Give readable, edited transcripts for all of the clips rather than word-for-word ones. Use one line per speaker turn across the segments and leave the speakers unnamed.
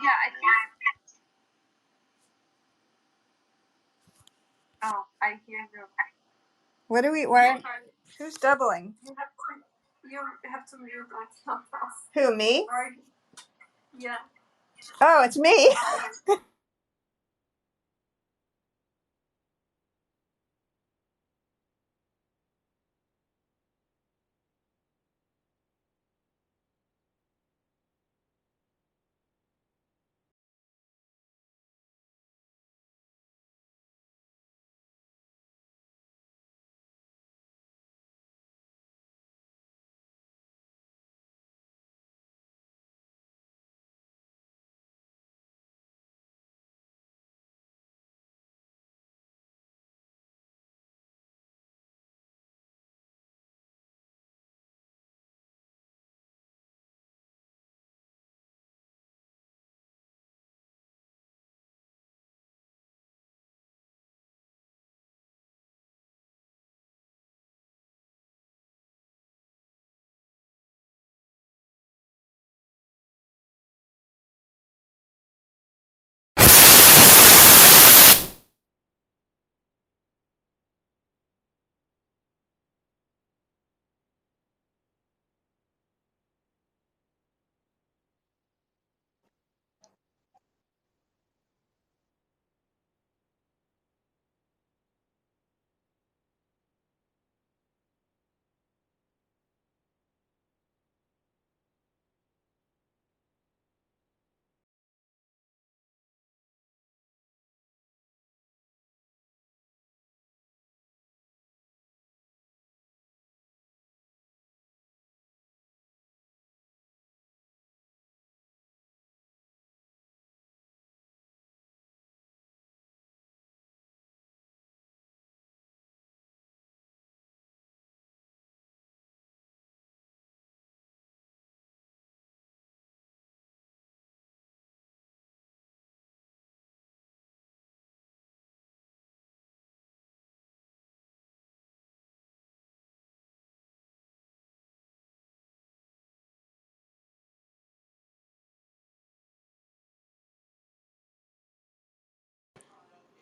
Yeah, I think. Oh, I hear you.
What do we? Why? Who's doubling?
You have to mute myself.
Who, me?
Yeah.
Oh, it's me.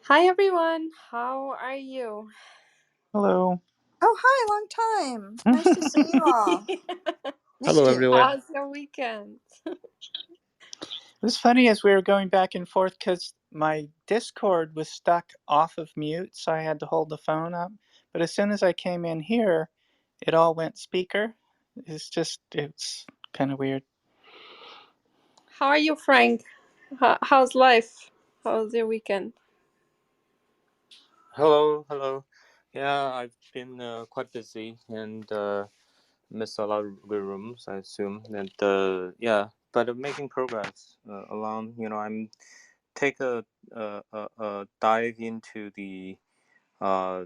Hi everyone, how are you?
Hello.
Oh, hi, long time. Nice to see you all. Missed
Hello,
you.
everyone.
How's your weekend?
It was funny as we were going back and forth because my Discord was stuck off of mute, so I had to hold the phone up. But as soon as I came in here, it all went speaker. It's kind of weird.
How are you, Frank? How's life? How's your weekend?
Hello. Yeah, I've been quite busy and missed a lot of good rooms, I assume. And yeah, but making progress along. I'm take a dive into the uh,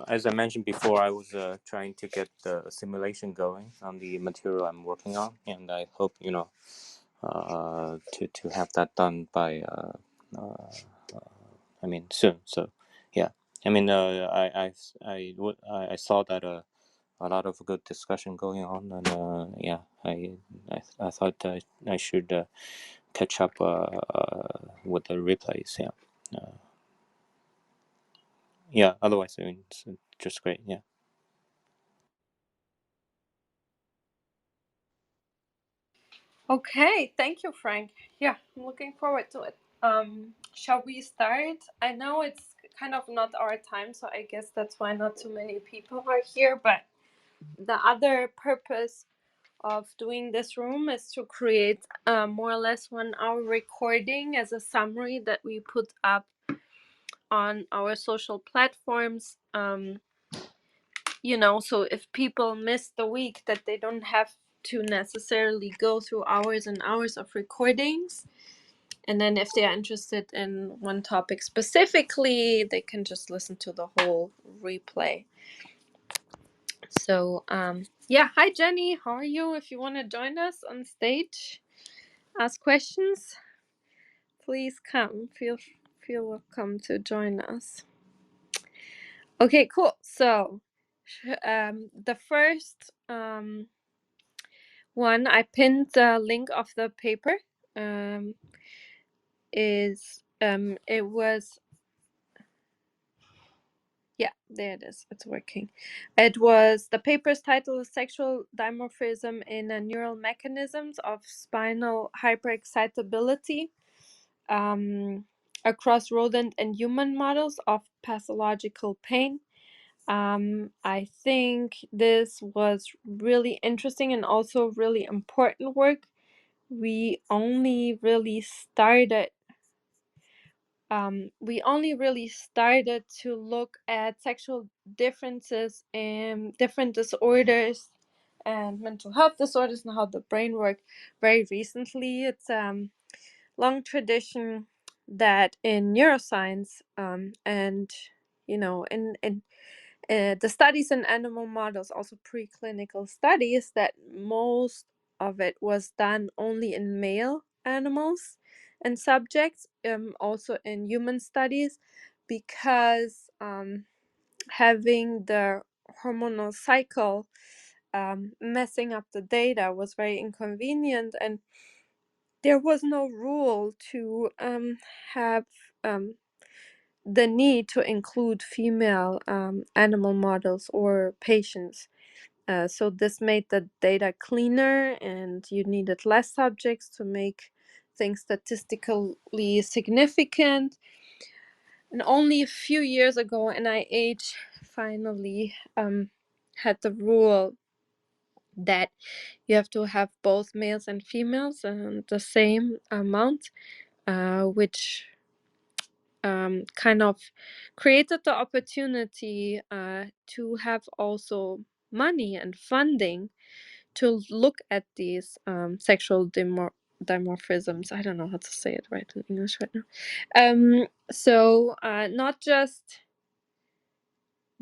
as I mentioned before, I was trying to get the simulation going on the material I'm working on, and I hope to have that done by uh, soon. So yeah, I saw that a lot of good discussion going on, and yeah, I thought I should catch up with the replays. Yeah, yeah. Otherwise, it's just great. Yeah.
Okay, thank you, Frank. Yeah, I'm looking forward to it. Shall we start? I know it's kind of not our time, so I guess that's why not too many people are here, but the other purpose of doing this room is to create more or less 1 hour recording as a summary that we put up on our social platforms. So if people miss the week, that they don't have to necessarily go through hours and hours of recordings. And then if they are interested in one topic specifically, they can just listen to the whole replay. So yeah, hi Jenny, how are you? If you want to join us on stage, ask questions, please come. Feel welcome to join us. Okay, cool. So the first one. I pinned the link of the paper. It was, yeah, there it is. It's working. It was, the paper's title is Sexual Dimorphism in Neural Mechanisms of Spinal Hyperexcitability across rodent and human models of pathological pain. I think this was really interesting and also really important work. We only really started to look at sexual differences in different disorders and mental health disorders and how the brain works very recently. It's long tradition that in neuroscience and in the studies in animal models, also preclinical studies, that most of it was done only in male animals and subjects, also in human studies, because having the hormonal cycle messing up the data was very inconvenient, and there was no rule to have the need to include female animal models or patients. So this made the data cleaner, and you needed less subjects to make things statistically significant. And only a few years ago, NIH finally had the rule that you have to have both males and females the same amount, which kind of created the opportunity to have also money and funding to look at these sexual dimorphisms. I don't know how to say it right in English right now. So not just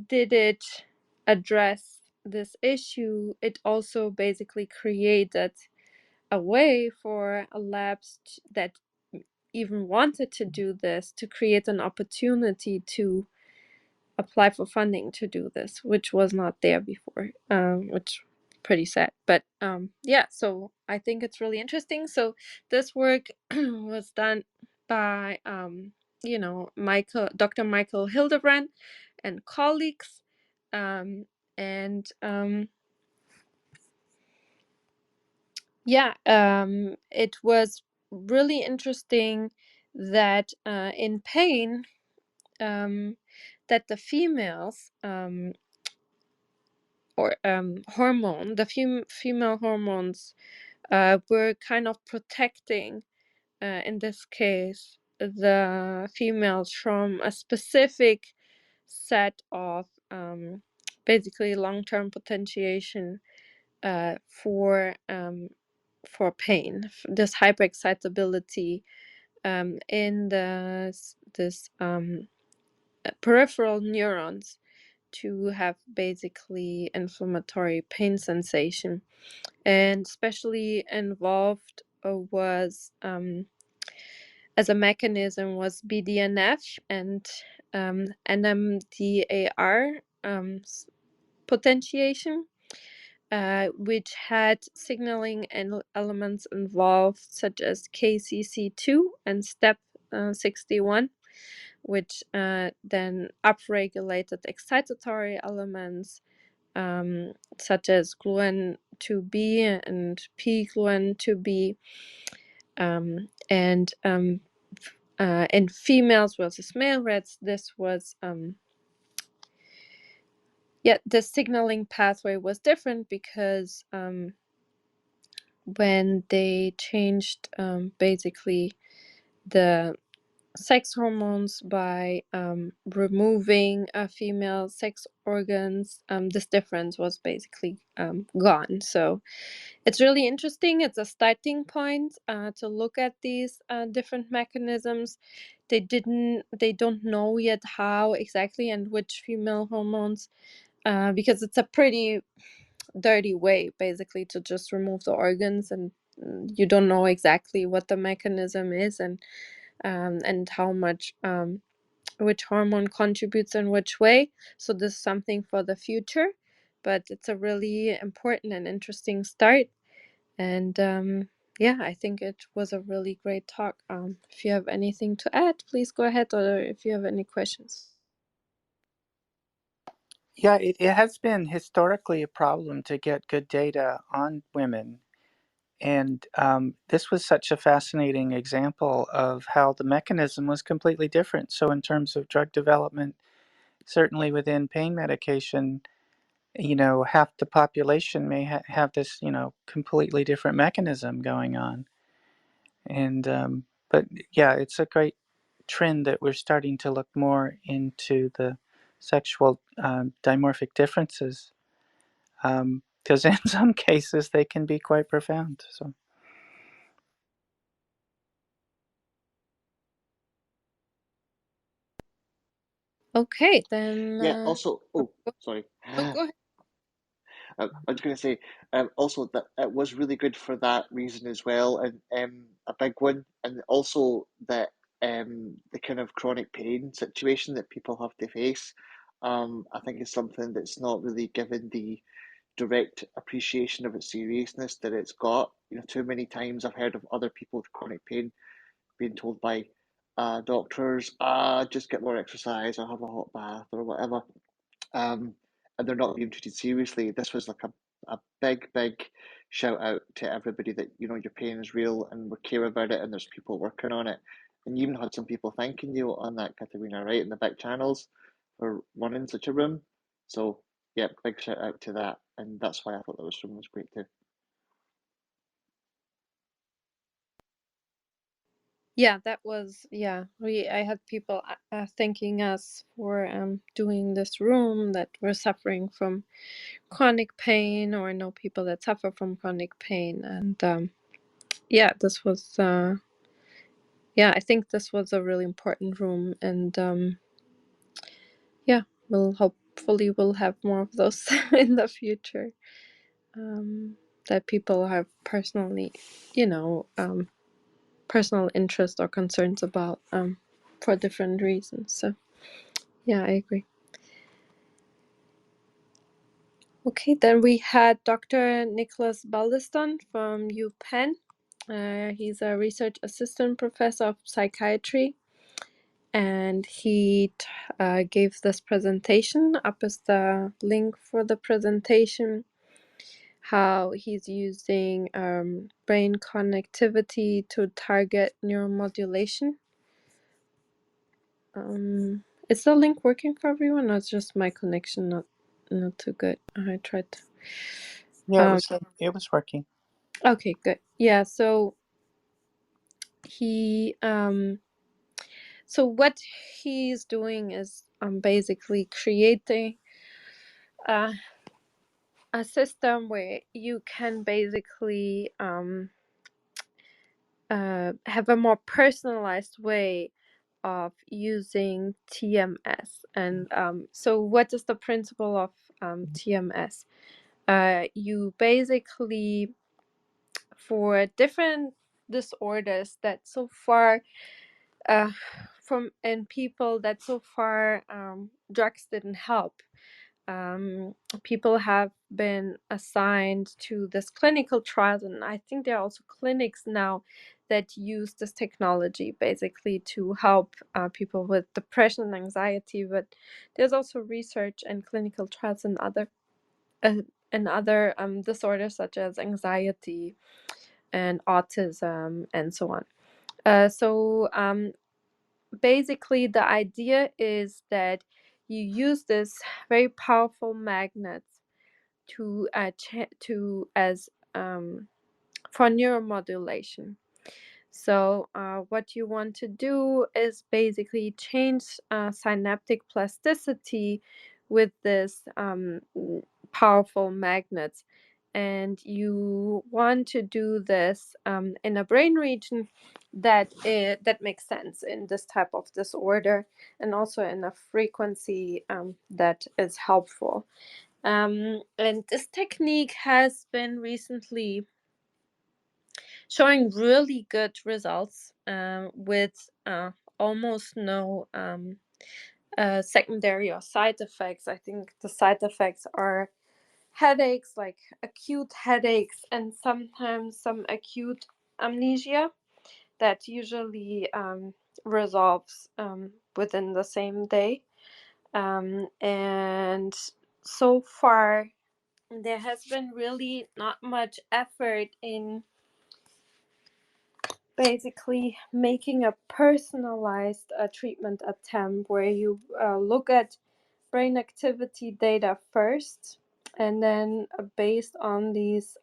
did it address this issue, it also basically created a way for labs that even wanted to do this to create an opportunity to apply for funding to do this, which was not there before, which pretty sad. But yeah, so I think it's really interesting. So this work was done by Dr. Michael Hildebrand and colleagues, and it was really interesting that in pain, that the females female hormones were kind of protecting, in this case, the females from a specific set of basically long-term potentiation for pain, this hyperexcitability in this peripheral neurons to have basically inflammatory pain sensation. And especially involved was as a mechanism was BDNF and NMDAR potentiation, which had signaling elements involved such as KCC2 and STEP61, which then upregulated excitatory elements such as gluN2B and pGluN2B, and in females versus male rats, this was the signaling pathway was different because when they changed basically the sex hormones by removing female sex organs, this difference was basically gone. So it's really interesting. It's a starting point to look at these different mechanisms. They don't know yet how exactly and which female hormones, because it's a pretty dirty way basically to just remove the organs, and you don't know exactly what the mechanism is and how much which hormone contributes in which way. So this is something for the future, but it's a really important and interesting start. And yeah, I think it was a really great talk. If you have anything to add, please go ahead, or if you have any questions.
Yeah, it has been historically a problem to get good data on women. And this was such a fascinating example of how the mechanism was completely different. So in terms of drug development, certainly within pain medication, half the population may have this, completely different mechanism going on. And but yeah, it's a great trend that we're starting to look more into the sexual dimorphic differences, because in some cases they can be quite profound. So.
Okay, then.
Yeah. Also, sorry.
Go ahead.
I was going to say, also that it was really good for that reason as well, and a big one, and also that the kind of chronic pain situation that people have to face, I think is something that's not really given the direct appreciation of its seriousness that it's got. Too many times I've heard of other people with chronic pain being told by doctors, just get more exercise or have a hot bath or whatever, and they're not being treated seriously. This was like a big shout out to everybody that your pain is real and we care about it and there's people working on it. And you even had some people thanking you on that, Katarina, right, in the back channels for running such a room. So yeah, big shout out to that, and that's why I thought that room was great too.
Yeah, that was I had people thanking us for doing this room, that we're suffering from chronic pain or know people that suffer from chronic pain. And yeah, this was I think this was a really important room. And yeah, hopefully we'll have more of those in the future, that people have personally personal interest or concerns about, for different reasons. So yeah, I agree. Okay, then we had Dr. Nicholas Baldeston from UPenn. He's a research assistant professor of psychiatry, and he gave this presentation. Up is the link for the presentation, how he's using brain connectivity to target neuromodulation. Is the link working for everyone, or is just my connection not too good? I tried to.
Yeah, it was working.
Okay, good. Yeah, so he so what he's doing is basically creating a system where you can basically have a more personalized way of using TMS. And so what is the principle of TMS? You basically, for different disorders that so far from in people that so far drugs didn't help, people have been assigned to this clinical trials, and I think there are also clinics now that use this technology basically to help people with depression and anxiety. But there's also research and clinical trials in other disorders such as anxiety and autism and so on. So basically the idea is that you use this very powerful magnets to as for neuromodulation. So what you want to do is basically change synaptic plasticity with this powerful magnets, and you want to do this in a brain region that makes sense in this type of disorder, and also in a frequency that is helpful. And this technique has been recently showing really good results with almost no secondary or side effects. I think the side effects headaches, like acute headaches, and sometimes some acute amnesia that usually resolves within the same day. And so far, there has been really not much effort in basically making a personalized treatment attempt where you look at brain activity data first, and then based on these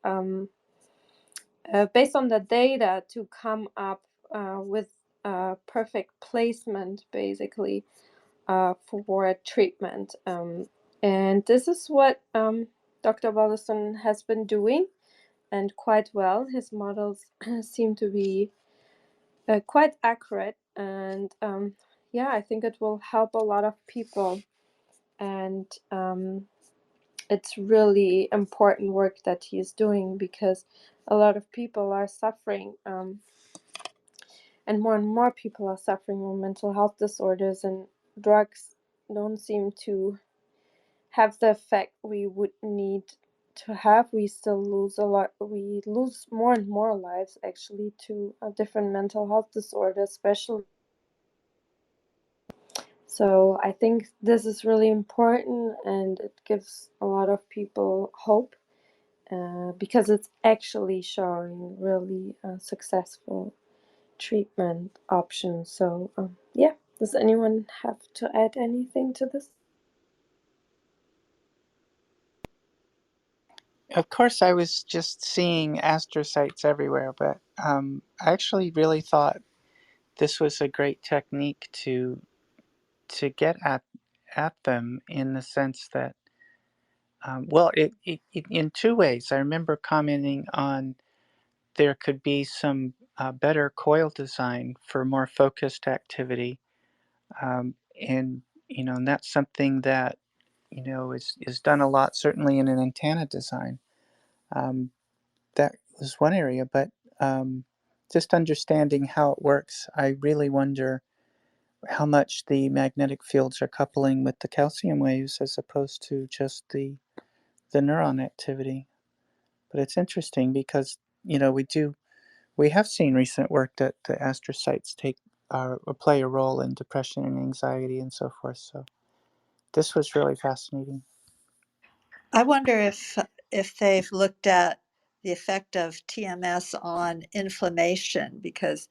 based on the data to come up with a perfect placement basically for a treatment. And this is what Dr. Wallison has been doing, and quite well. His models seem to be quite accurate, and yeah, I think it will help a lot of people. And it's really important work that he's doing, because a lot of people are suffering, and more people are suffering from mental health disorders, and drugs don't seem to have the effect we would need to have. We still lose a lot. We lose more and more lives actually to different mental health disorders, especially. So I think this is really important, and it gives a lot of people hope, because it's actually showing really successful treatment options. So yeah, does anyone have to add anything to this?
Of course, I was just seeing astrocytes everywhere, but I actually really thought this was a great technique to get at them, in the sense that, well, it in two ways. I remember commenting on there could be some better coil design for more focused activity, and and that's something that is done a lot, certainly in an antenna design. Um, that was one area, but just understanding how it works, I really wonder how much the magnetic fields are coupling with the calcium waves as opposed to just the neuron activity. But it's interesting because we have seen recent work that the astrocytes take or play a role in depression and anxiety and so forth. So this was really fascinating.
I wonder if they've looked at the effect of TMS on inflammation, because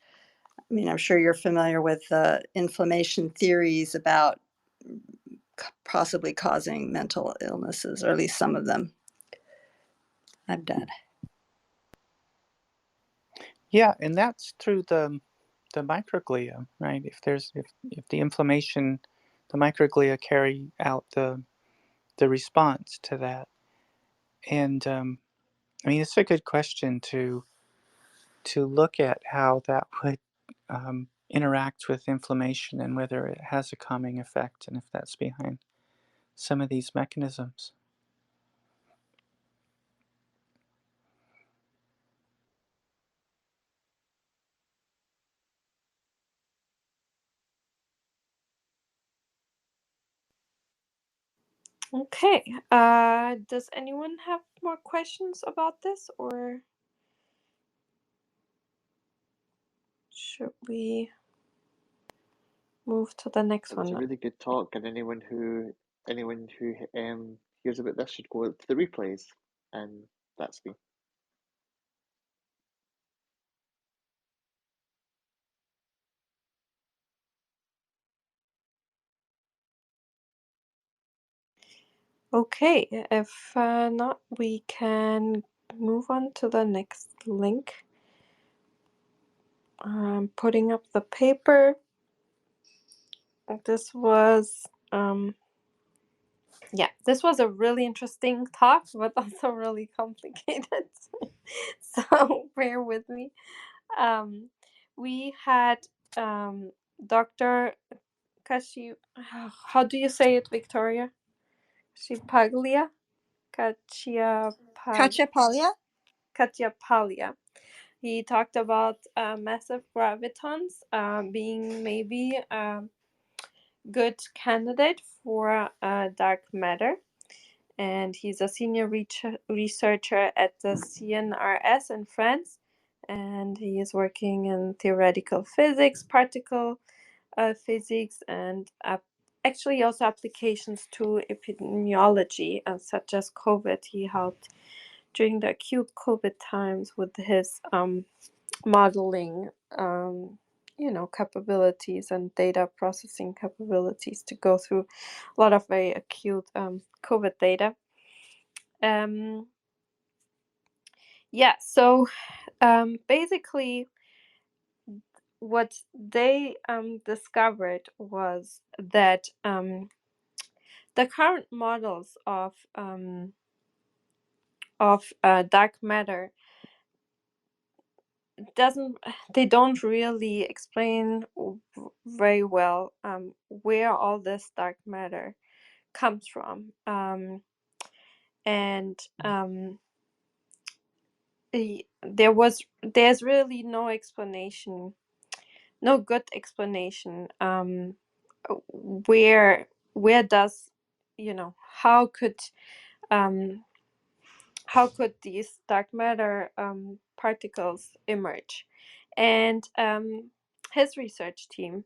I mean, I'm sure you're familiar with the inflammation theories about possibly causing mental illnesses, or at least some of them. I'm done.
Yeah, and that's through the microglia, right? If the inflammation, the microglia carry out the response to that. And I mean, it's a good question to look at how that would interact with inflammation, and whether it has a calming effect, and if that's behind some of these mechanisms.
Okay, does anyone have more questions about this, or should we move to the next
It was
one
a
then?
really good talk, and anyone who hears about this should go to the replays. And that's me.
Okay, if not, we can move on to the next link. I'm putting up the paper. This was this was a really interesting talk, but also really complicated. So bear with me. We had Dr. Kashi. How do you say it, Victoria? Shipaglia?
Kachapalia?
Katyapalya. He talked about massive gravitons being maybe a good candidate for dark matter. and he's a senior researcher at the CNRS in France, and he is working in theoretical physics, particle physics, and actually also applications to epidemiology, such as COVID. He helped during the acute COVID times with his modeling, capabilities and data processing capabilities to go through a lot of very acute COVID data. So basically, what they discovered was that the current models of dark matter don't really explain very well where all this dark matter comes from, and there's really no explanation, no good explanation, where does, how could these dark matter particles emerge. And his research team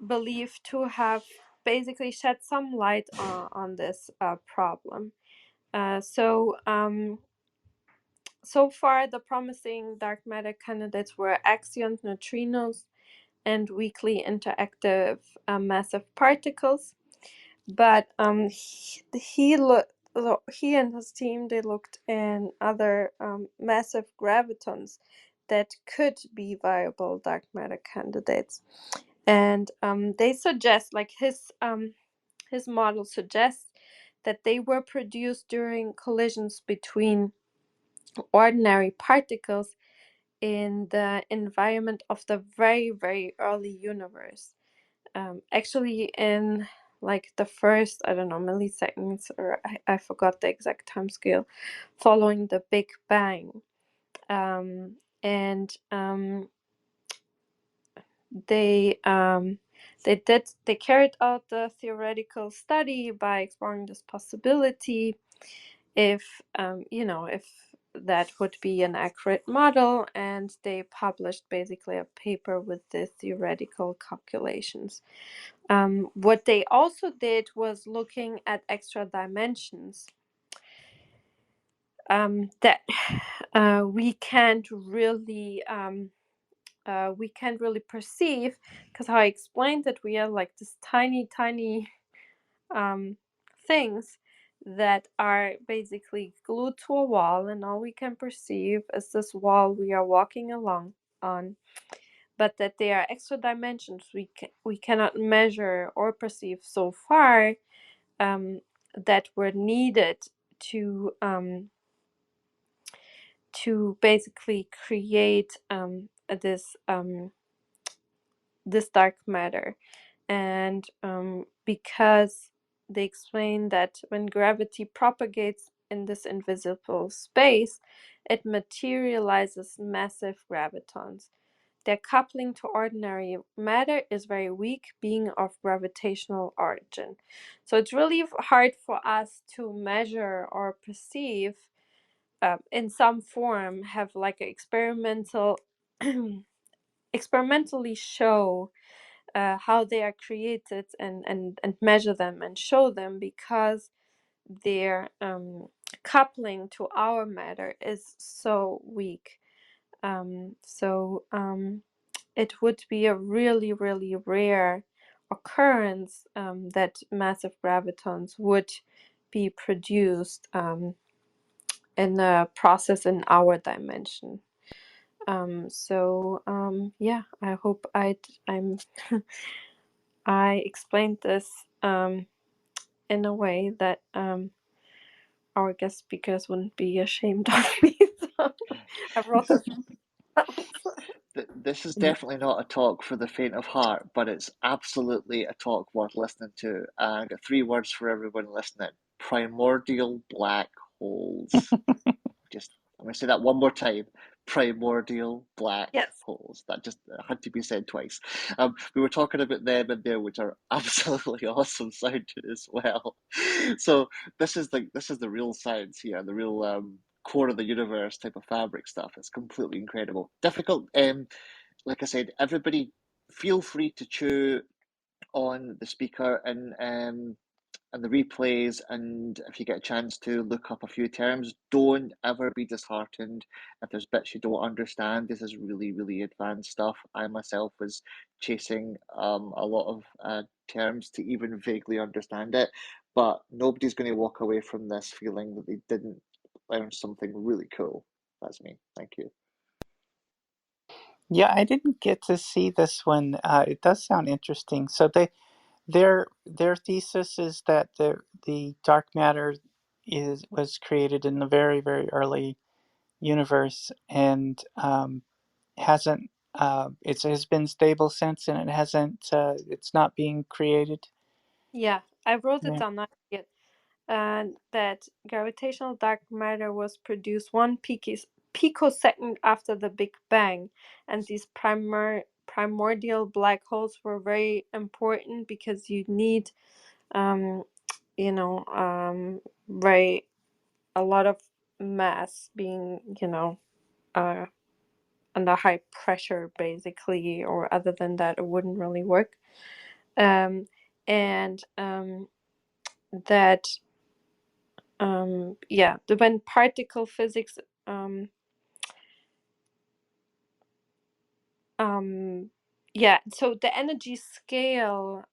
believed to have basically shed some light on this problem. So far, the promising dark matter candidates were axion neutrinos and weakly interactive massive particles. But he and his team, they looked in other massive gravitons that could be viable dark matter candidates, and they suggest, like his model suggests, that they were produced during collisions between ordinary particles in the environment of the very, very early universe. Actually, in like the first, I don't know, milliseconds, or I forgot the exact time scale, following the Big Bang. And they carried out the theoretical study by exploring this possibility, if if that would be an accurate model, and they published basically a paper with the theoretical calculations. What they also did was looking at extra dimensions that we can't really perceive, because how I explained that we are like this tiny things that are basically glued to a wall, and all we can perceive is this wall we are walking along on, but that there are extra dimensions we cannot measure or perceive so far, that were needed to basically create this dark matter. And because they explain that when gravity propagates in this invisible space, it materializes massive gravitons. Their coupling to ordinary matter is very weak, being of gravitational origin. So it's really hard for us to measure or perceive in some form, have like an experimentally show how they are created, and measure them and show them, because their coupling to our matter is so weak. It would be a really, really rare occurrence that massive gravitons would be produced in a process in our dimension. I hope I'm I explained this in a way that our guest speakers wouldn't be ashamed of me. So I wrote this down.
This is definitely not a talk for the faint of heart, but it's absolutely a talk worth listening to. I've got 3 words for everyone listening: primordial black holes. I'm going to say that one more time: primordial black
Yes.
holes. That just had to be said twice. We were talking about them in there, which are absolutely awesome sounding as well. So this is the real science here, the real core of the universe type of fabric stuff. It's completely incredible. Difficult. Like I said, everybody feel free to chew on the speaker and the replays, and if you get a chance to look up a few terms, don't ever be disheartened if there's bits you don't understand. This is really, really advanced stuff. I myself was chasing a lot of terms to even vaguely understand it, but nobody's going to walk away from this feeling that they didn't learn something really cool. That's me. Thank you.
Yeah, I didn't get to see this one. It does sound interesting. So their thesis is that the dark matter was created in the very, very early universe and hasn't it has been stable since, and it hasn't it's not being created.
Yeah, I wrote it
Yeah.
down. I forget. And that gravitational dark matter was produced one picosecond after the Big Bang, and these primordial black holes were very important because you need, um, very a lot of mass being, uh, under high pressure, basically, or other than that, it wouldn't really work. And that when particle physics so the energy scale,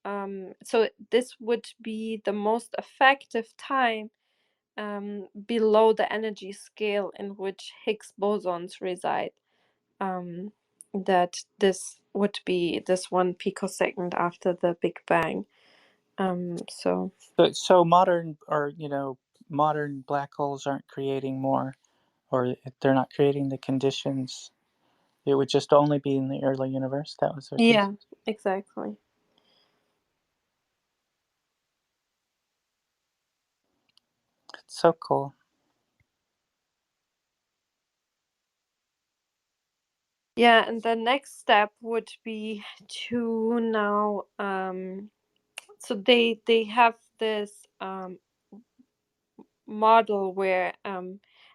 so this would be the most effective time below the energy scale in which Higgs bosons reside. That this would be this 1 picosecond after the Big Bang. So
So modern modern black holes aren't creating more, or they're not creating the conditions. It would just only be in the early universe. That was their thesis.
yeah, exactly.
It's so cool.
Yeah, and the next step would be to now so they have this model where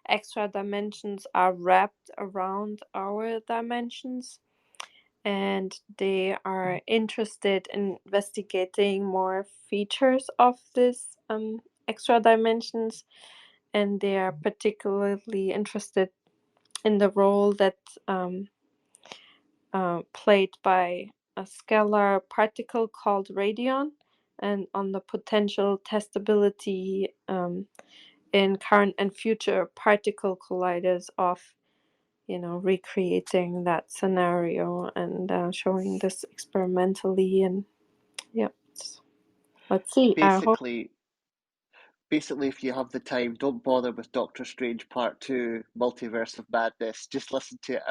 extra dimensions are wrapped around our dimensions, and they are interested in investigating more features of this extra dimensions, and they are particularly interested in the role that played by a scalar particle called radion, and on the potential testability in current and future particle colliders of recreating that scenario and showing this experimentally. And yeah, let's see. I hope.
Basically, if you have the time, don't bother with Doctor Strange Part 2, Multiverse of Madness. Just listen to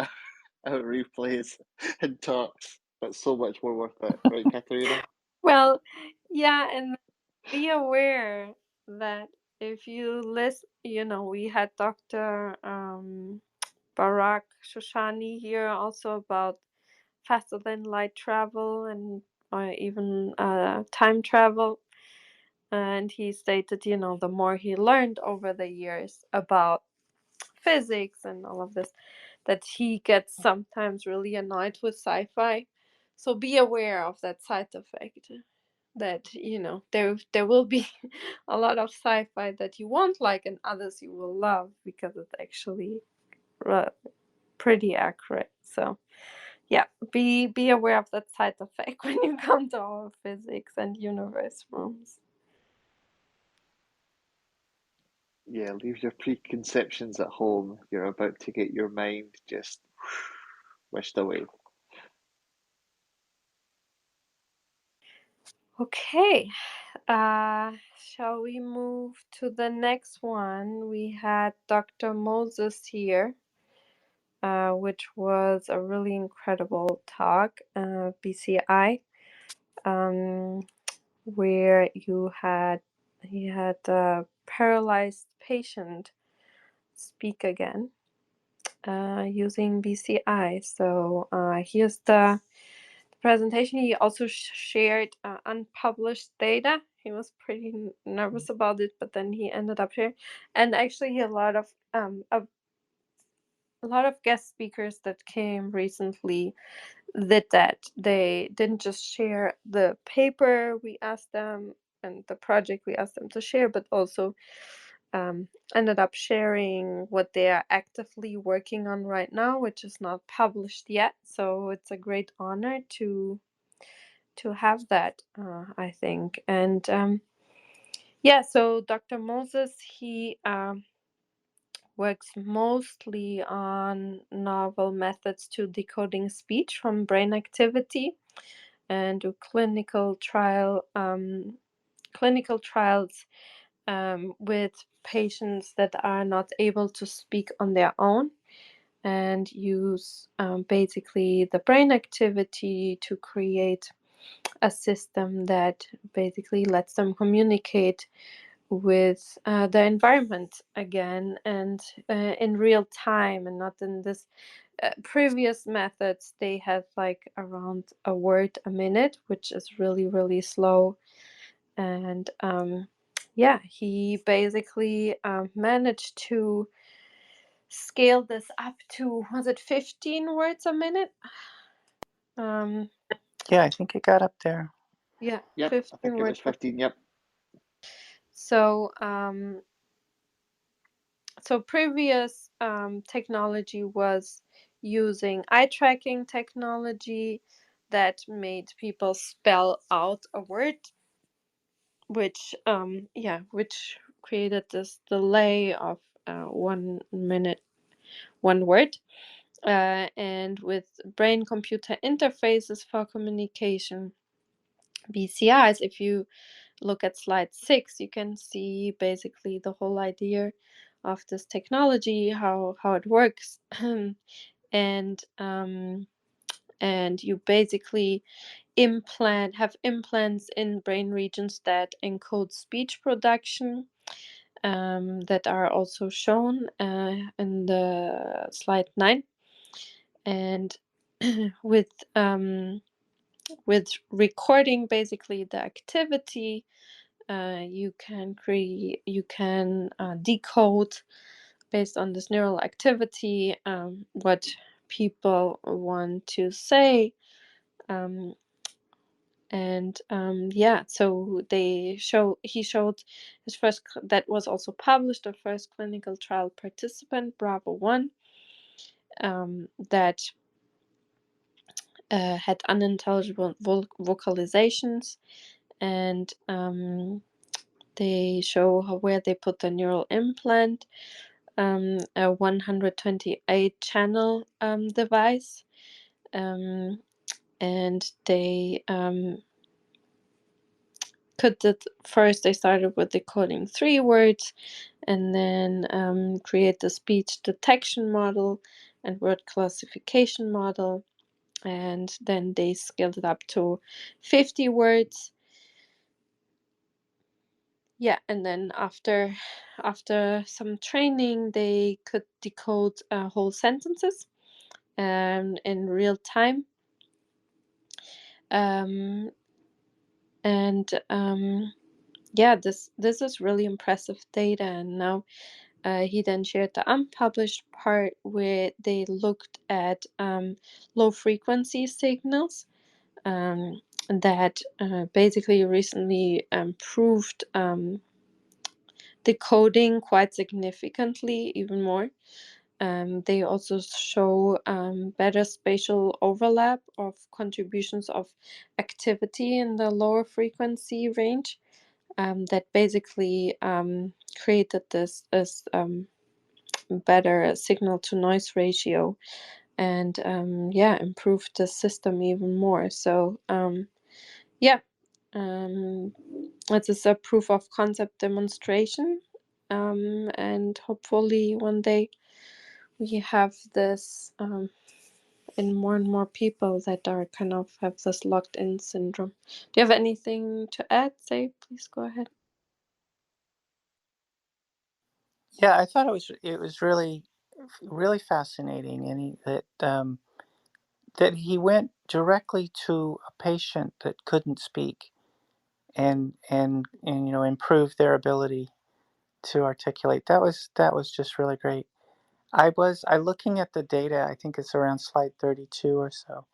our replays and talks. That's so much more worth it, right, Katharina?
Well, yeah, and be aware that if you list, we had Dr. Barak Shoshani here also about faster than light travel and even time travel. And he stated, the more he learned over the years about physics and all of this, that he gets sometimes really annoyed with sci-fi. So be aware of that side effect. That there will be a lot of sci-fi that you won't like and others you will love because it's actually pretty accurate. So yeah, be aware of that side effect when you come to our physics and universe rooms.
Yeah, leave your preconceptions at home. You're about to get your mind just wished away.
Okay, shall we move to the next one? We had Dr. Moses here, which was a really incredible talk, BCI, where he had a paralyzed patient speak again, using BCI. So here's the presentation. He also shared unpublished data. He was pretty nervous about it, but then he ended up here. And actually, a lot of guest speakers that came recently did that. They didn't just share the paper we asked them and the project we asked them to share, but also ended up sharing what they are actively working on right now, which is not published yet. So it's a great honor to have that, I think. And yeah, so Dr. Moses, he works mostly on novel methods to decoding speech from brain activity and do clinical trials with patients that are not able to speak on their own, and use basically the brain activity to create a system that basically lets them communicate with the environment again, and in real time, and not in this previous methods. They had like around a word a minute, which is really, really slow. And yeah, he basically managed to scale this up to, was it 15 words a minute?
Yeah, I think it got up there.
Yeah,
Yep, I
15
think it was
words.
15. Yep.
So so previous technology was using eye tracking technology that made people spell out a word, which which created this delay of 1 minute, one word. And with brain computer interfaces for communication, BCIs, if you look at slide 6, you can see basically the whole idea of this technology, how it works. and you basically have implants in brain regions that encode speech production, that are also shown in the slide 9. And with recording basically the activity, you can decode based on this neural activity what people want to say. Yeah, so he showed his first, that was also published, the first clinical trial participant, Bravo 1, that had unintelligible vocalizations, and they show where they put the neural implant, a 128 channel device, and they they started with decoding 3 words, and then create the speech detection model and word classification model, and then they scaled it up to 50 words. Yeah, and then after some training, they could decode whole sentences in real time. Yeah, this is really impressive data. And now he then shared the unpublished part where they looked at low frequency signals that basically recently improved decoding quite significantly, even more. They also show better spatial overlap of contributions of activity in the lower frequency range, that basically created this better signal to noise ratio, and improved the system even more. So it is a proof of concept demonstration, and hopefully one day we have this in more and more people that are kind of have this locked in syndrome. Do you have anything to add? Say, please go ahead.
Yeah, I thought it was really really fascinating, and that he went directly to a patient that couldn't speak, and improve their ability to articulate. That was just really great. I looking at the data. I think it's around slide 32 or so.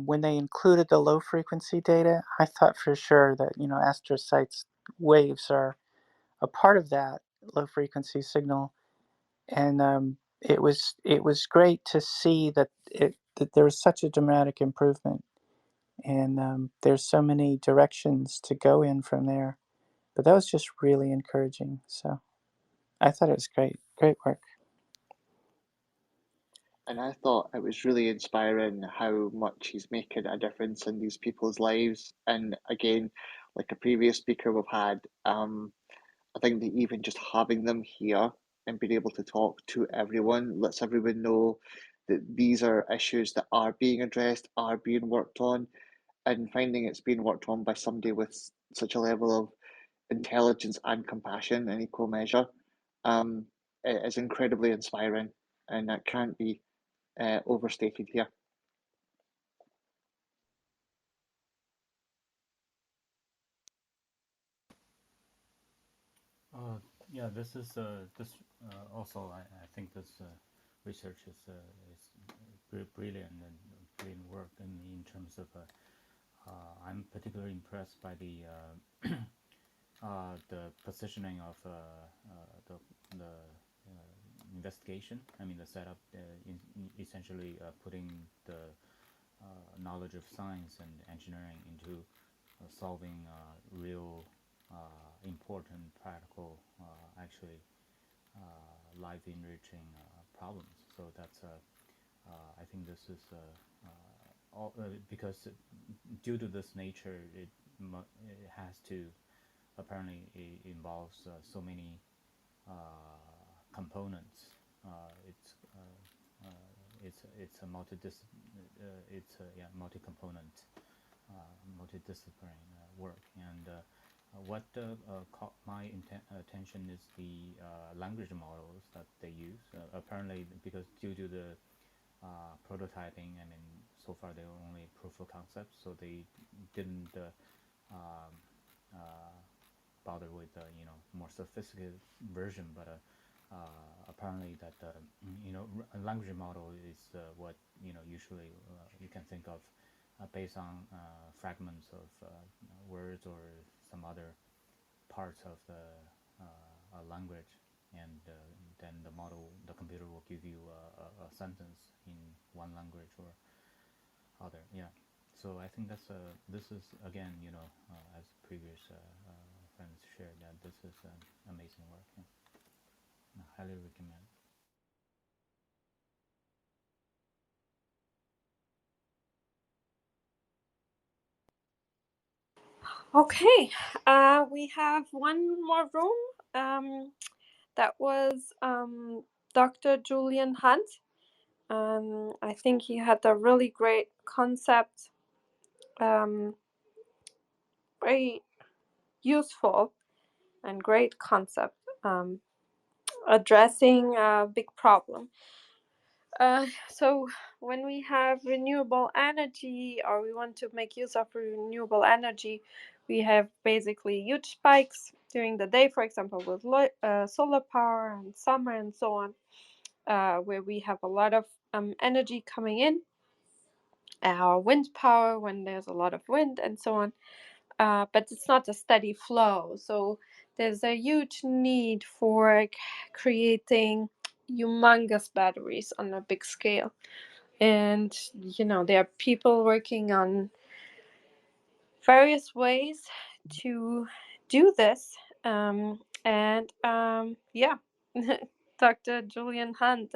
When they included the low frequency data, I thought for sure that astrocytes waves are a part of that low frequency signal, and it was great to see that there was such a dramatic improvement, and there's so many directions to go in from there. But that was just really encouraging. So I thought it was great work.
And I thought it was really inspiring how much he's making a difference in these people's lives. And again, like a previous speaker we've had, I think that even just having them here and being able to talk to everyone lets everyone know that these are issues that are being addressed, are being worked on, and finding it's being worked on by somebody with such a level of intelligence and compassion in equal measure, it is incredibly inspiring, and that can't be overstated here.
Uh, yeah, this is this also. I think this research is brilliant and brilliant work in terms of. I'm particularly impressed by the positioning of the investigation. I mean, the setup, essentially putting the knowledge of science and engineering into solving real important, practical, actually life enriching problems. So I think this is because due to this nature, it has to apparently it involves so many components. It's it's a multi-component, multidisciplinary work. And what caught my attention is the language models that they use. Apparently, because due to the prototyping, I mean, so far they were only proof of concept, so they didn't um, uh, bother with more sophisticated version. But apparently that a language model is what usually you can think of based on fragments of words or some other parts of a language, and then the computer will give you a sentence in one language or other. Yeah. So I think this is again, as previous friends shared, that this is amazing work. Yeah. I highly recommend.
Okay, we have one more room. That was Dr. Julian Hunt. I think he had a really great concept, very useful and great concept, addressing a big problem. So when we have renewable energy, or we want to make use of renewable energy, we have basically huge spikes during the day, for example, with solar power and summer and so on, where we have a lot of energy coming in, or wind power when there's a lot of wind and so on. But it's not a steady flow. So there's a huge need for creating humongous batteries on a big scale. And, there are people working on various ways to do this. Yeah, Dr. Julian Hunt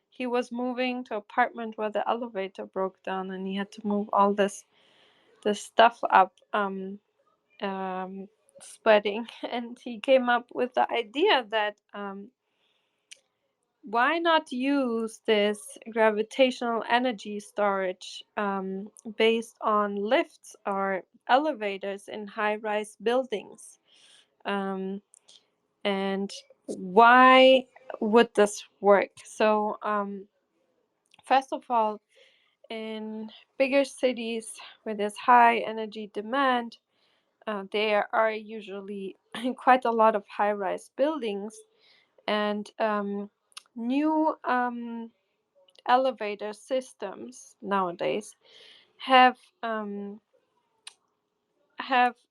he was moving to an apartment where the elevator broke down, and he had to move all this stuff up, spreading. And he came up with the idea that why not use this gravitational energy storage based on lifts or elevators in high-rise buildings, and why would this work? So first of all, in bigger cities where there's high energy demand, there are usually quite a lot of high-rise buildings, and new elevator systems nowadays have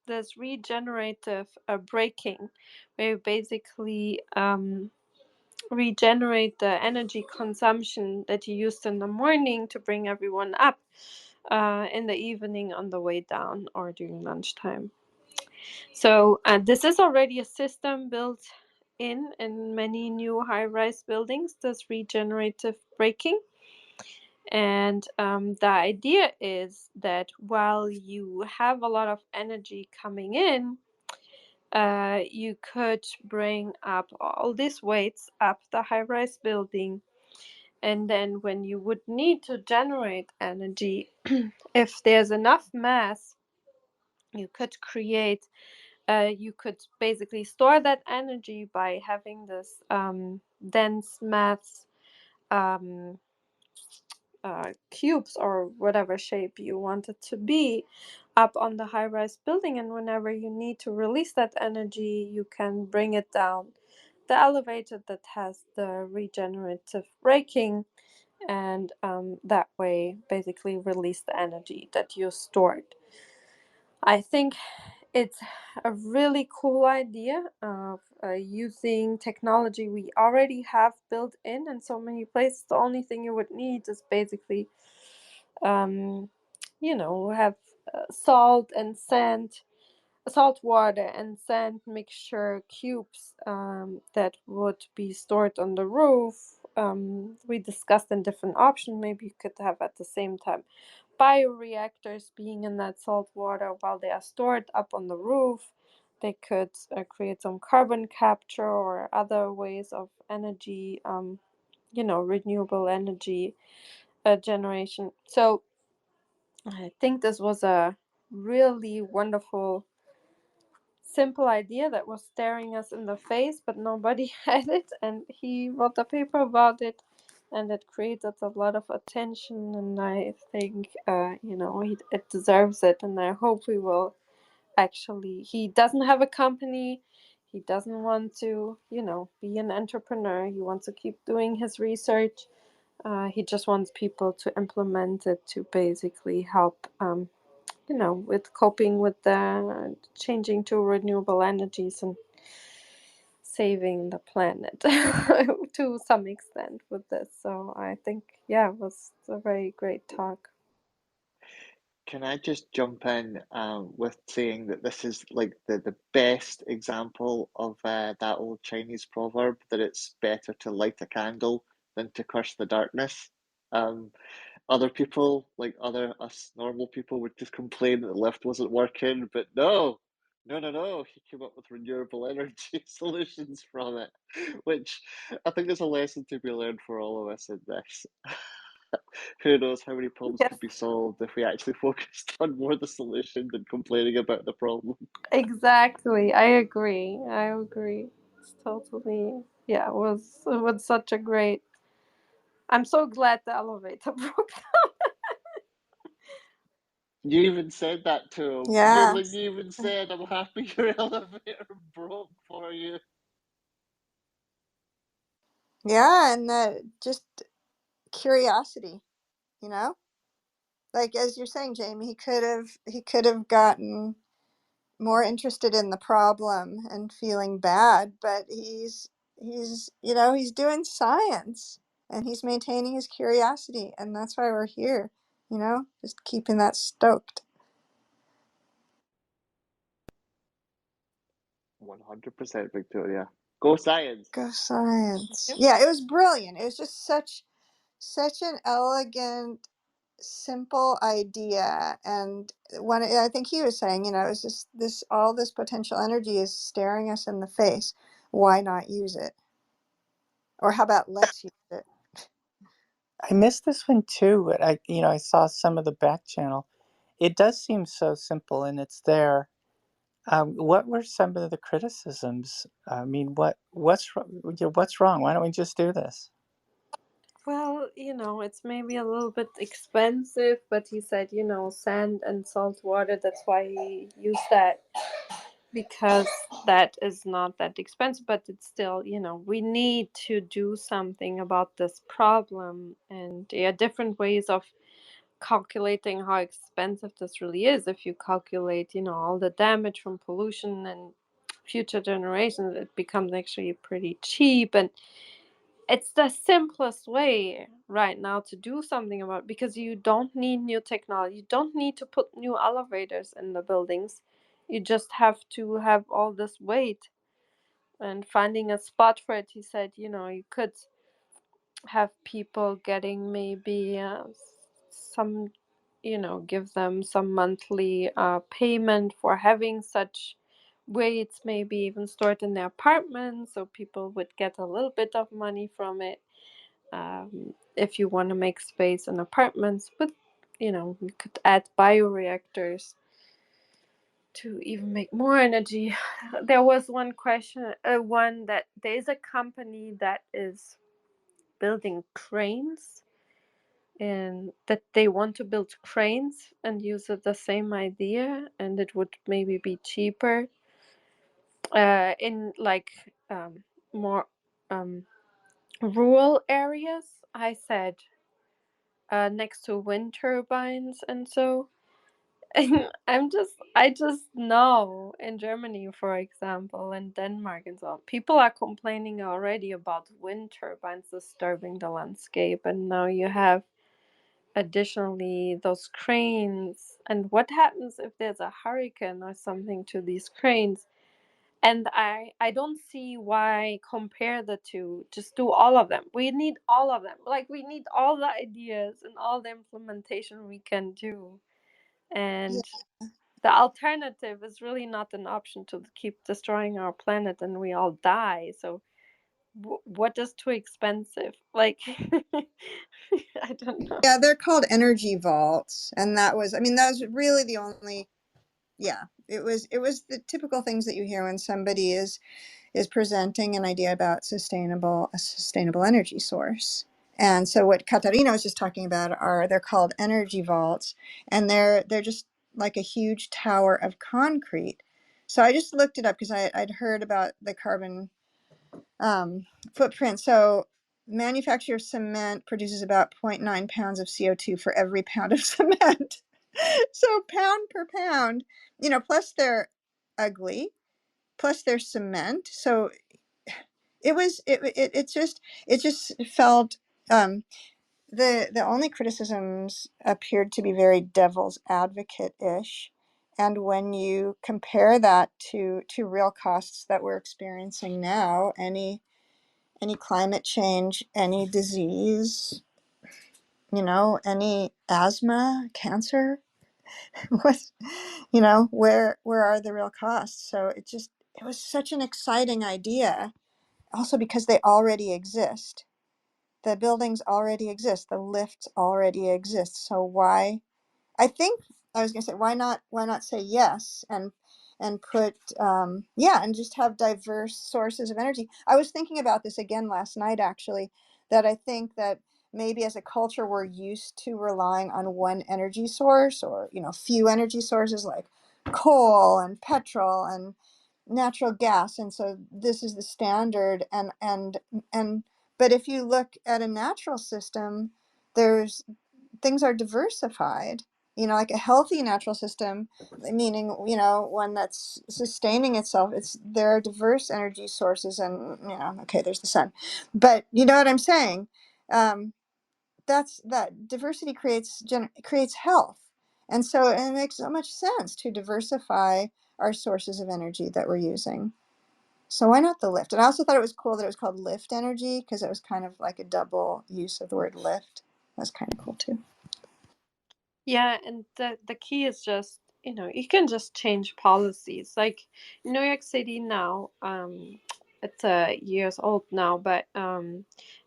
this regenerative braking, where you basically regenerate the energy consumption that you used in the morning to bring everyone up in the evening on the way down or during lunchtime. So this is already a system built in many new high-rise buildings, this regenerative braking. And the idea is that while you have a lot of energy coming in, you could bring up all these weights up the high-rise building. And then when you would need to generate energy, if there's enough mass, you could basically store that energy by having this dense mass um, cubes or whatever shape you want it to be up on the high-rise building. And whenever you need to release that energy, you can bring it down the elevator that has the regenerative braking, and that way basically release the energy that you stored. I think it's a really cool idea of using technology we already have built in so many places. The only thing you would need is basically, have salt and sand, salt water and sand mixture cubes that would be stored on the roof. We discussed in different options. Maybe you could have at the same time bioreactors being in that salt water while they are stored up on the roof. They could create some carbon capture or other ways of energy, renewable energy generation. So I think this was a really wonderful, simple idea that was staring us in the face, but nobody had it. And he wrote a paper about it, and it created a lot of attention. And I think, it deserves it. And I hope we will actually. He doesn't have a company. He doesn't want to, be an entrepreneur. He wants to keep doing his research. He just wants people to implement it to basically help with coping with the changing to renewable energies and saving the planet to some extent with this. So I think, it was a very great talk.
Can I just jump in with saying that this is like the best example of that old Chinese proverb that it's better to light a candle than to curse the darkness. Um, Other people, like us normal people, would just complain that the lift wasn't working, but no, no, no, no. He came up with renewable energy solutions from it, which I think there's a lesson to be learned for all of us in this. Who knows how many problems
Yes,
could be solved if we actually focused on more the solution than complaining about the problem.
exactly. I agree. It's totally, it was such a great. I'm so glad the elevator broke.
You even said that to him.
Yeah.
You even said, "I'm happy your elevator broke for you."
Yeah, and just curiosity, you know? Like as you're saying, Jamie, he could have gotten more interested in the problem and feeling bad, but he's doing science and he's maintaining his curiosity, and that's why we're here, just keeping that stoked.
100%, Victoria. Go science.
Go science.
Yep.
Yeah, it was brilliant. It was just such an elegant, simple idea. And when I think he was saying, it was just this all this potential energy is staring us in the face. Why not use it? Or how about let's use it?
I missed this one too, but I saw some of the back channel. It does seem so simple and it's there. What were some of the criticisms? I mean, what's what's wrong? Why don't we just do this?
Well, it's maybe a little bit expensive, but he said, sand and salt water, that's why he used that, because that is not that expensive, but it's still, we need to do something about this problem. And yeah, different ways of calculating how expensive this really is. If you calculate, all the damage from pollution and future generations, it becomes actually pretty cheap. And it's the simplest way right now to do something about it, because you don't need new technology. You don't need to put new elevators in the buildings. You just have to have all this weight and finding a spot for it. He said, you could have people getting maybe some, give them some monthly payment for having such weights, maybe even stored in their apartments, so people would get a little bit of money from it. If you want to make space in apartments, but we could add bioreactors to even make more energy. There was one question, one that there is a company that is building cranes, and that they want to build cranes and use the same idea, and it would maybe be cheaper in like more rural areas. I said next to wind turbines, and so I just know in Germany, for example, and Denmark and so on, people are complaining already about wind turbines disturbing the landscape, and now you have additionally those cranes. And what happens if there's a hurricane or something to these cranes? And I don't see why compare the two. Just do all of them. We need all of them. Like, we need all the ideas and all the implementation we can do.
Yeah.
And the alternative is really not an option, to keep destroying our planet and we all die. So what is too expensive? Like, I don't know.
Yeah, they're called energy vaults, and that was, I mean, that was really the only. Yeah, it was the typical things that you hear when somebody is presenting an idea about a sustainable energy source. And so what Katarina was just talking about they're called energy vaults, and they're just like a huge tower of concrete. So I just looked it up because I'd heard about the carbon footprint. So manufacture of cement produces about 0.9 pounds of CO2 for every pound of cement. So pound per pound, plus they're ugly, plus they're cement. So it just felt, the only criticisms appeared to be very devil's advocate-ish. And when you compare that to real costs that we're experiencing now, any climate change, any disease, any asthma, cancer, what, where are the real costs? So it was such an exciting idea, also because they already exist. The buildings already exist, the lifts already exist. So why, I think I was going to say, why not say yes and put, and just have diverse sources of energy. I was thinking about this again last night, actually, that I think that maybe as a culture we're used to relying on one energy source, or few energy sources like coal and petrol and natural gas, and so this is the standard. And but if you look at a natural system, there's things are diversified, like a healthy natural system, meaning, one that's sustaining itself. There are diverse energy sources, and, okay, there's the sun, but you know what I'm saying. That diversity creates health. And so it makes so much sense to diversify our sources of energy that we're using. So why not the lift? And I also thought it was cool that it was called lift energy, because it was kind of like a double use of the word lift. That's kind of cool too.
Yeah, and the key is just, you can just change policies. Like New York City now, it's years old now, but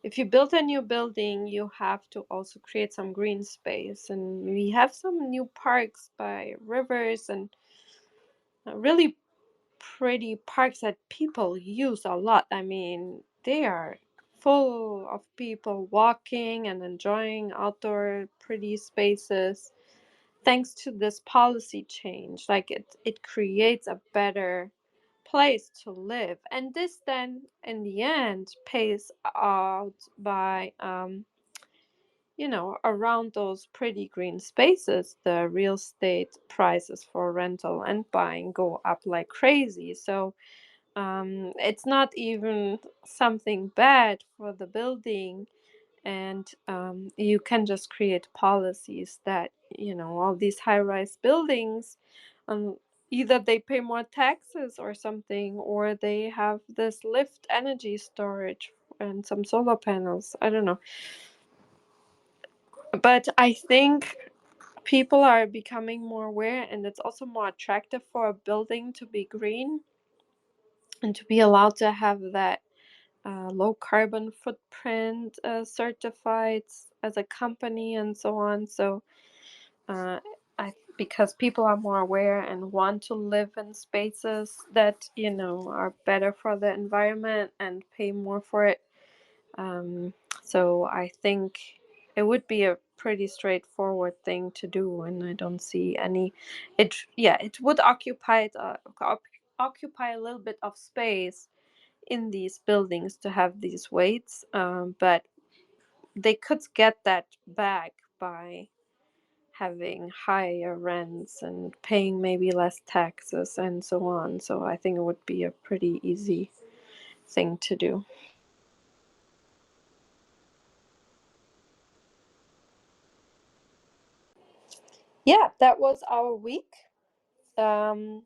if you build a new building, you have to also create some green space, and we have some new parks by rivers, and really pretty parks that people use a lot. I mean, they are full of people walking and enjoying outdoor pretty spaces thanks to this policy change. Like it creates a better place to live, and this then in the end pays out by around those pretty green spaces, the real estate prices for rental and buying go up like crazy. So it's not even something bad for the building. And you can just create policies that, all these high rise buildings, um, either they pay more taxes or something, or they have this lift energy storage and some solar panels. I don't know. But I think people are becoming more aware, and it's also more attractive for a building to be green and to be allowed to have that low carbon footprint certified as a company and so on. So uh, because people are more aware and want to live in spaces that are better for the environment and pay more for it. So I think it would be a pretty straightforward thing to do, and I don't see any. It would occupy a little bit of space in these buildings to have these weights, but they could get that back by having higher rents and paying maybe less taxes and so on. So I think it would be a pretty easy thing to do. Yeah, that was our week. Um,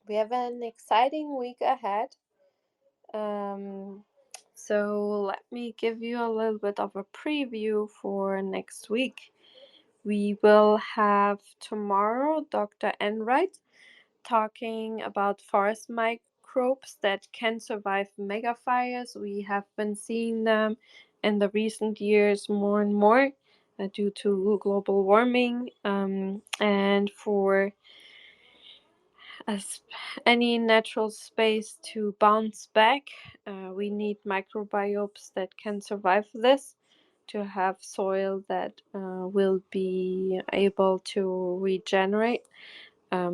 we have an exciting week ahead. So let me give you a little bit of a preview for next week. We will have tomorrow Dr. Enright talking about forest microbes that can survive megafires. We have been seeing them in the recent years more and more due to global warming. And for as any natural space to bounce back, we need microbiomes that can survive this, to have soil that will be able to regenerate.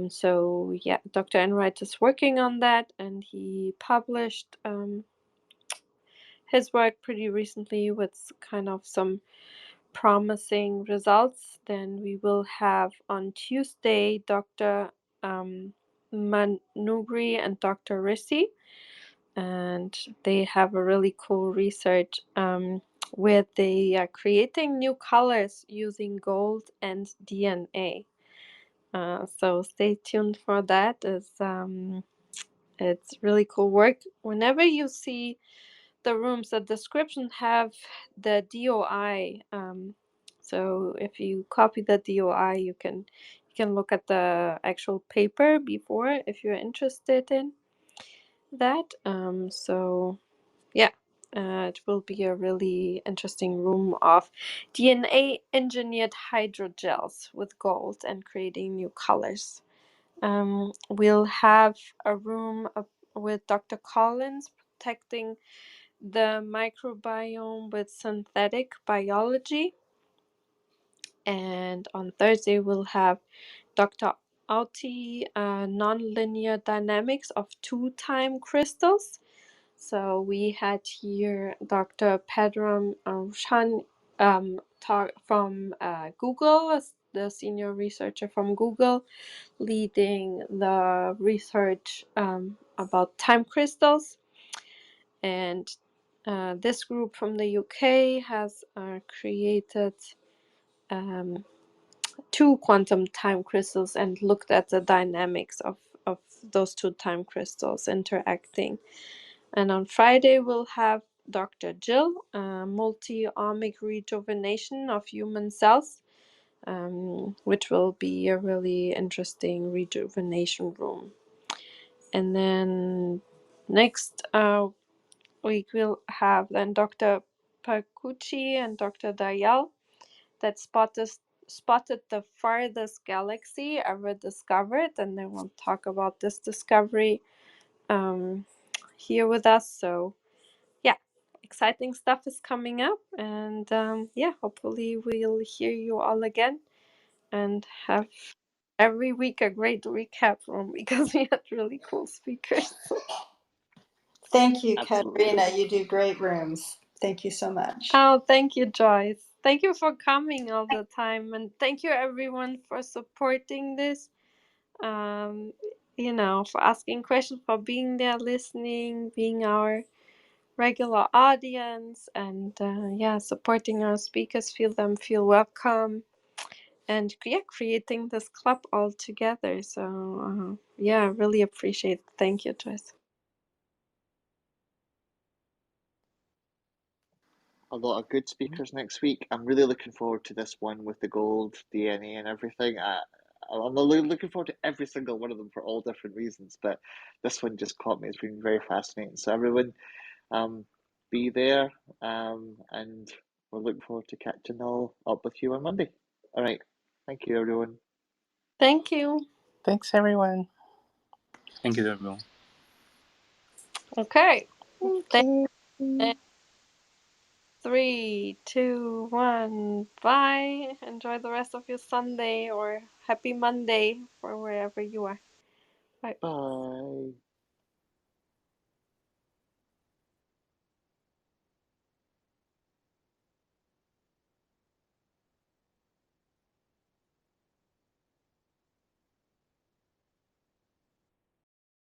So yeah, Dr. Enright is working on that, and he published his work pretty recently with kind of some promising results. Then we will have on Tuesday Dr. Manugri and Dr. Rissi, and they have a really cool research where they are creating new colors using gold and DNA. So stay tuned for that. It's really cool work. Whenever you see the rooms, the description have the DOI. So if you copy the DOI, you can look at the actual paper before if you're interested in that. So yeah, it will be a really interesting room of DNA engineered hydrogels with gold and creating new colors. We'll have a room with Dr. Collins protecting the microbiome with synthetic biology. And on Thursday, we'll have Dr. Auti, nonlinear dynamics of two-time crystals. So we had here Dr. Pedram Shan talk from Google, the senior researcher from Google, leading the research about time crystals. And this group from the UK has created two quantum time crystals and looked at the dynamics of those two time crystals interacting. And on Friday, we'll have Dr. Jill, multi-omic rejuvenation of human cells, which will be a really interesting rejuvenation room. And then next week, we'll have then Dr. Pacucci and Dr. Dayal that spotted the farthest galaxy ever discovered, and they will talk about this discovery here with us. So yeah, exciting stuff is coming up, and yeah, hopefully we'll hear you all again and have every week a great recap room because we had really cool speakers.
Thank you,
Absolutely.
Katerina. You do great rooms. Thank you so much.
Oh, thank you, Joyce. Thank you for coming all the time, and thank you everyone for supporting this. For asking questions, for being there, listening, being our regular audience, and supporting our speakers, feel welcome, and creating this club all together. So really appreciate it. Thank you, Joyce.
A lot of good speakers next week. I'm really looking forward to this one with the gold DNA and everything. I'm really looking forward to every single one of them for all different reasons, but this one just caught me. It's been very fascinating. So everyone, be there, and we're looking forward to catching all up with you on Monday. All right. Thank you, everyone.
Thank you.
Thanks, everyone.
Thank you, everyone.
Okay.
Okay.
3, 2, 1. Bye. Enjoy the rest of your Sunday or happy Monday for wherever you are. Bye.
Bye.